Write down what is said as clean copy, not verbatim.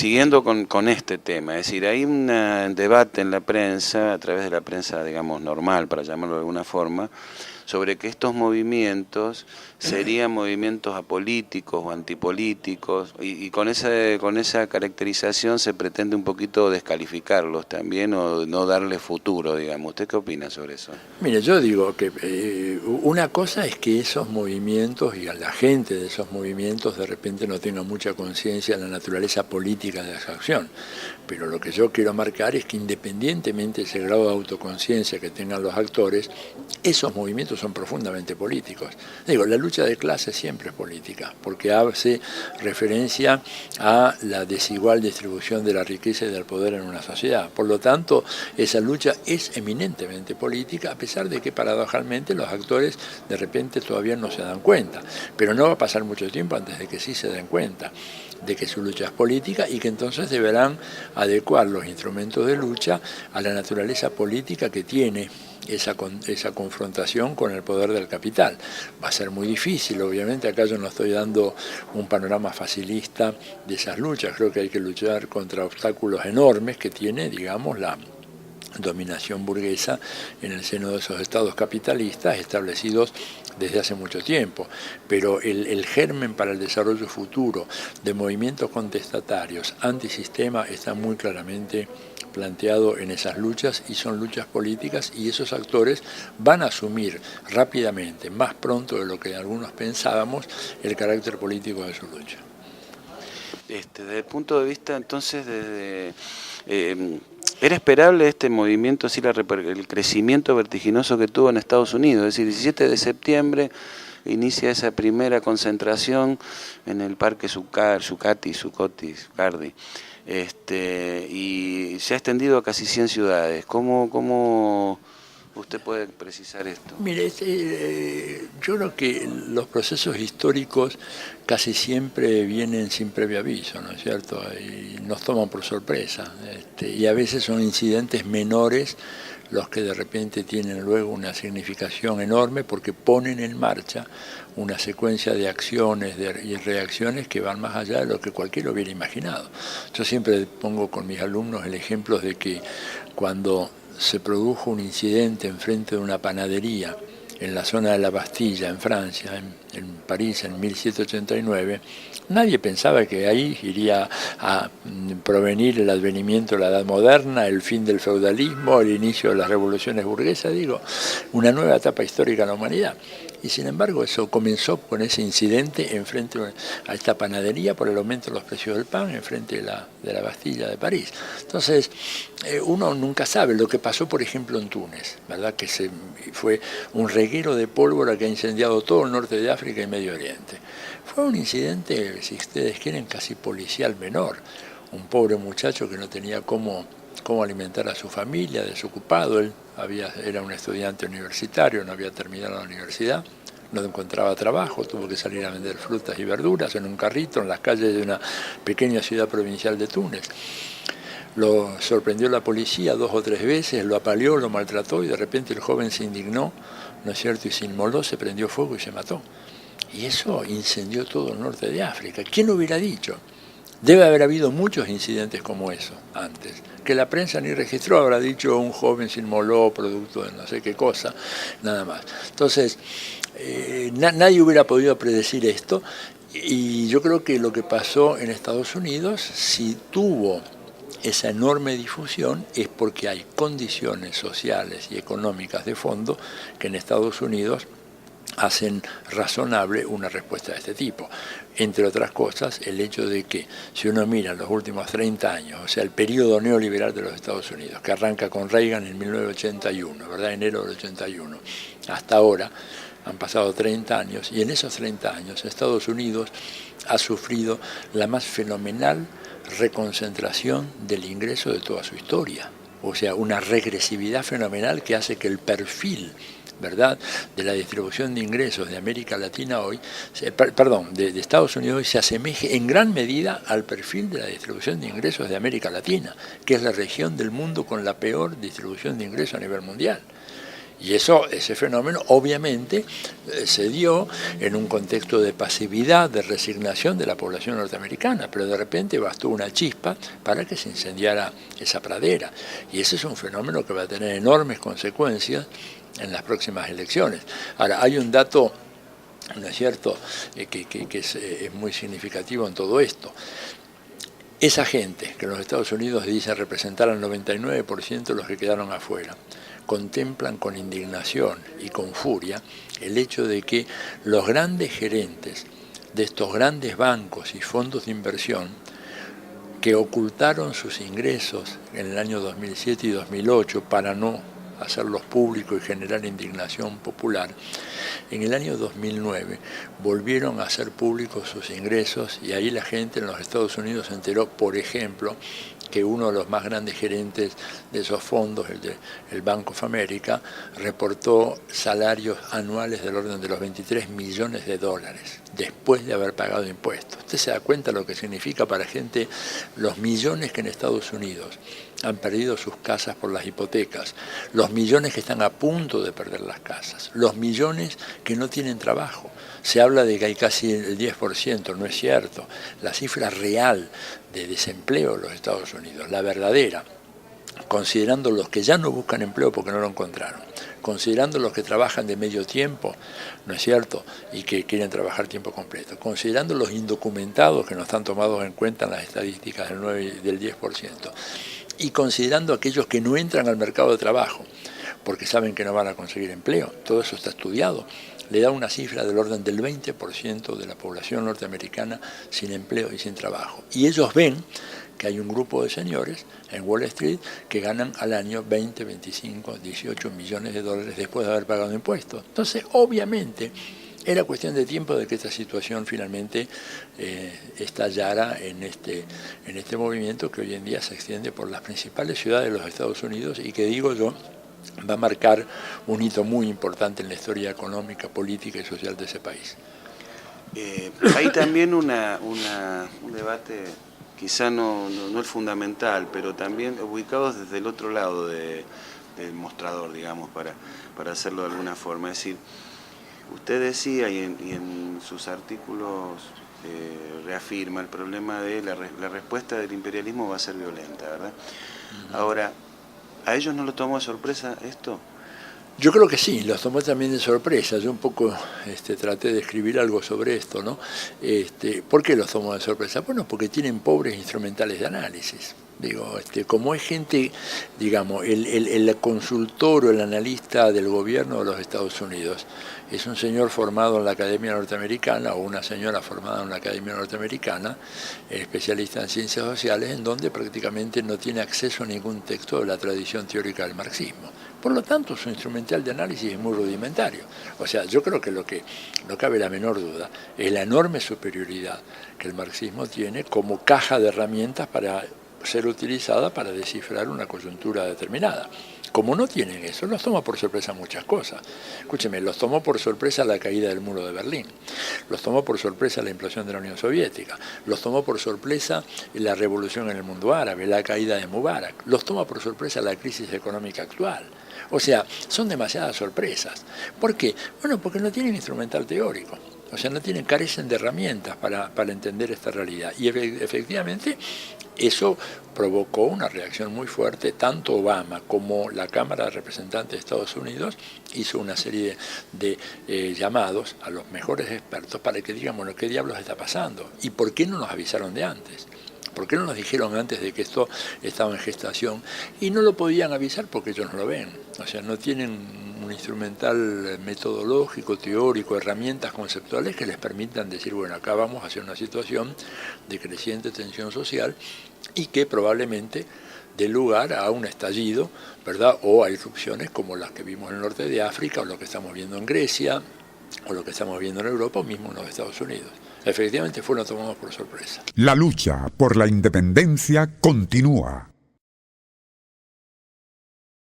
siguiendo con este tema, es decir, hay un debate en la prensa, a través de la prensa, digamos, normal, para llamarlo de alguna forma, sobre que estos movimientos serían movimientos apolíticos o antipolíticos, y con esa caracterización se pretende un poquito descalificarlos también o no darle futuro, digamos. ¿Usted qué opina sobre eso? Mire, yo digo que una cosa es que esos movimientos y a la gente de esos movimientos de repente no tenga mucha conciencia de la naturaleza política de esa acción, pero lo que yo quiero marcar es que independientemente de ese grado de autoconciencia que tengan los actores, esos movimientos son profundamente políticos. Digo, la lucha de clases siempre es política, porque hace referencia a la desigual distribución de la riqueza y del poder en una sociedad. Por lo tanto, esa lucha es eminentemente política, a pesar de que paradojalmente los actores de repente todavía no se dan cuenta. Pero no va a pasar mucho tiempo antes de que sí se den cuenta de que su lucha es política y que entonces deberán adecuar los instrumentos de lucha a la naturaleza política que tiene esa confrontación con el poder del capital. Va a ser muy difícil, obviamente acá yo no estoy dando un panorama facilista de esas luchas, creo que hay que luchar contra obstáculos enormes que tiene, digamos, la dominación burguesa en el seno de esos estados capitalistas establecidos desde hace mucho tiempo, pero el germen para el desarrollo futuro de movimientos contestatarios antisistema está muy claramente planteado en esas luchas y son luchas políticas y esos actores van a asumir rápidamente, más pronto de lo que algunos pensábamos, el carácter político de su lucha. Desde el punto de vista entonces ¿era esperable este movimiento, así el crecimiento vertiginoso que tuvo en Estados Unidos? Es decir, 17 de septiembre inicia esa primera concentración en el Parque Zuccotti, y se ha extendido a casi 100 ciudades. ¿Cómo usted puede precisar esto? Mire, yo creo que los procesos históricos casi siempre vienen sin previo aviso, ¿no es cierto? Y nos toman por sorpresa. Y a veces son incidentes menores los que de repente tienen luego una significación enorme porque ponen en marcha una secuencia de acciones y reacciones que van más allá de lo que cualquiera hubiera imaginado. Yo siempre pongo con mis alumnos el ejemplo de que cuando se produjo un incidente enfrente de una panadería en la zona de la Bastilla, en Francia, en París, en 1789, nadie pensaba que ahí iría a provenir el advenimiento de la Edad Moderna, el fin del feudalismo, el inicio de las revoluciones burguesas, una nueva etapa histórica en la humanidad. Y sin embargo eso comenzó con ese incidente enfrente a esta panadería por el aumento de los precios del pan enfrente de la Bastilla de París. Entonces uno nunca sabe lo que pasó, por ejemplo, en Túnez, ¿verdad? Que fue un reguero de pólvora que ha incendiado todo el norte de África y Medio Oriente. Fue un incidente, si ustedes quieren, casi policial menor. Un pobre muchacho que no tenía cómo alimentar a su familia, desocupado. Él era un estudiante universitario, no había terminado la universidad, no encontraba trabajo, tuvo que salir a vender frutas y verduras en un carrito en las calles de una pequeña ciudad provincial de Túnez. Lo sorprendió la policía 2 o 3 veces, lo apaleó, lo maltrató y de repente el joven se indignó, ¿no es cierto? Y se inmoló, se prendió fuego y se mató. Y eso incendió todo el norte de África. ¿Quién lo hubiera dicho? Debe haber habido muchos incidentes como eso antes, que la prensa ni registró, habrá dicho un joven se inmoló producto de no sé qué cosa, nada más. Entonces, nadie hubiera podido predecir esto y yo creo que lo que pasó en Estados Unidos, si tuvo esa enorme difusión, es porque hay condiciones sociales y económicas de fondo que en Estados Unidos hacen razonable una respuesta de este tipo. Entre otras cosas, el hecho de que, si uno mira los últimos 30 años, o sea, el periodo neoliberal de los Estados Unidos, que arranca con Reagan en 1981, ¿verdad? Enero del 81, hasta ahora, han pasado 30 años, y en esos 30 años Estados Unidos ha sufrido la más fenomenal reconcentración del ingreso de toda su historia. O sea, una regresividad fenomenal que hace que el perfil, ¿verdad?, de la distribución de ingresos de América Latina hoy, de Estados Unidos hoy se asemeje en gran medida al perfil de la distribución de ingresos de América Latina, que es la región del mundo con la peor distribución de ingresos a nivel mundial. Y ese fenómeno obviamente se dio en un contexto de pasividad, de resignación de la población norteamericana, pero de repente bastó una chispa para que se incendiara esa pradera. Y ese es un fenómeno que va a tener enormes consecuencias en las próximas elecciones. Ahora, hay un dato, ¿no es cierto?, que es muy significativo en todo esto. Esa gente que en los Estados Unidos dicen representar al 99% de los que quedaron afuera, contemplan con indignación y con furia el hecho de que los grandes gerentes de estos grandes bancos y fondos de inversión que ocultaron sus ingresos en el año 2007 y 2008 para no hacerlos públicos y generar indignación popular, en el año 2009 volvieron a hacer públicos sus ingresos y ahí la gente en los Estados Unidos se enteró, por ejemplo, que uno de los más grandes gerentes de esos fondos, el Bank of America, reportó salarios anuales del orden de los 23 millones de dólares después de haber pagado impuestos. Usted se da cuenta lo que significa para gente los millones que en Estados Unidos han perdido sus casas por las hipotecas, los millones que están a punto de perder las casas, los millones que no tienen trabajo. Se habla de que hay casi el 10%, no es cierto. La cifra real de desempleo en los Estados Unidos, la verdadera, considerando los que ya no buscan empleo porque no lo encontraron, considerando los que trabajan de medio tiempo, ¿no es cierto?, y que quieren trabajar tiempo completo, considerando los indocumentados que no están tomados en cuenta en las estadísticas del 9 y del 10%, y considerando aquellos que no entran al mercado de trabajo porque saben que no van a conseguir empleo, todo eso está estudiado, le da una cifra del orden del 20% de la población norteamericana sin empleo y sin trabajo. Y ellos ven que hay un grupo de señores en Wall Street que ganan al año 20, 25, 18 millones de dólares después de haber pagado impuestos. Entonces, obviamente, era cuestión de tiempo de que esta situación finalmente estallara en este movimiento que hoy en día se extiende por las principales ciudades de los Estados Unidos y que, digo yo, va a marcar un hito muy importante en la historia económica, política y social de ese país. Hay también un debate, quizá no el fundamental, pero también ubicados desde el otro lado del mostrador, digamos, para hacerlo de alguna forma. Es decir, usted decía y en sus artículos reafirma el problema de la respuesta del imperialismo va a ser violenta, ¿verdad? Ahora, ¿a ellos no lo tomó de sorpresa esto? Yo creo que sí, los tomó también de sorpresa. Yo un poco traté de escribir algo sobre esto, ¿no? ¿Por qué los tomó de sorpresa? Bueno, porque tienen pobres instrumentales de análisis. Digo, como es gente, digamos, el consultor o el analista del gobierno de los Estados Unidos es un señor formado en la Academia Norteamericana o una señora formada en la Academia Norteamericana, especialista en ciencias sociales, en donde prácticamente no tiene acceso a ningún texto de la tradición teórica del marxismo. Por lo tanto, su instrumental de análisis es muy rudimentario. O sea, yo creo que lo que no cabe la menor duda es la enorme superioridad que el marxismo tiene como caja de herramientas para ser utilizada para descifrar una coyuntura determinada. Como no tienen eso, los toma por sorpresa muchas cosas. Escúcheme, los tomó por sorpresa la caída del muro de Berlín, los tomó por sorpresa la implosión de la Unión Soviética, los tomó por sorpresa la revolución en el mundo árabe, la caída de Mubarak, los toma por sorpresa la crisis económica actual. O sea, son demasiadas sorpresas. ¿Por qué? Bueno, porque no tienen instrumental teórico. O sea, carecen de herramientas para entender esta realidad. Y efectivamente eso provocó una reacción muy fuerte. Tanto Obama como la Cámara de Representantes de Estados Unidos hizo una serie de llamados a los mejores expertos para que digan, bueno, ¿qué diablos está pasando? ¿Y por qué no nos avisaron de antes? ¿Por qué no nos dijeron antes de que esto estaba en gestación? Y no lo podían avisar porque ellos no lo ven. O sea, no tienen un instrumental metodológico, teórico, herramientas conceptuales que les permitan decir, bueno, acá vamos hacia una situación de creciente tensión social y que probablemente dé lugar a un estallido, ¿verdad? O a irrupciones como las que vimos en el norte de África, o lo que estamos viendo en Grecia, o lo que estamos viendo en Europa, o mismo en los Estados Unidos. Efectivamente fueron tomados por sorpresa. La lucha por la independencia continúa.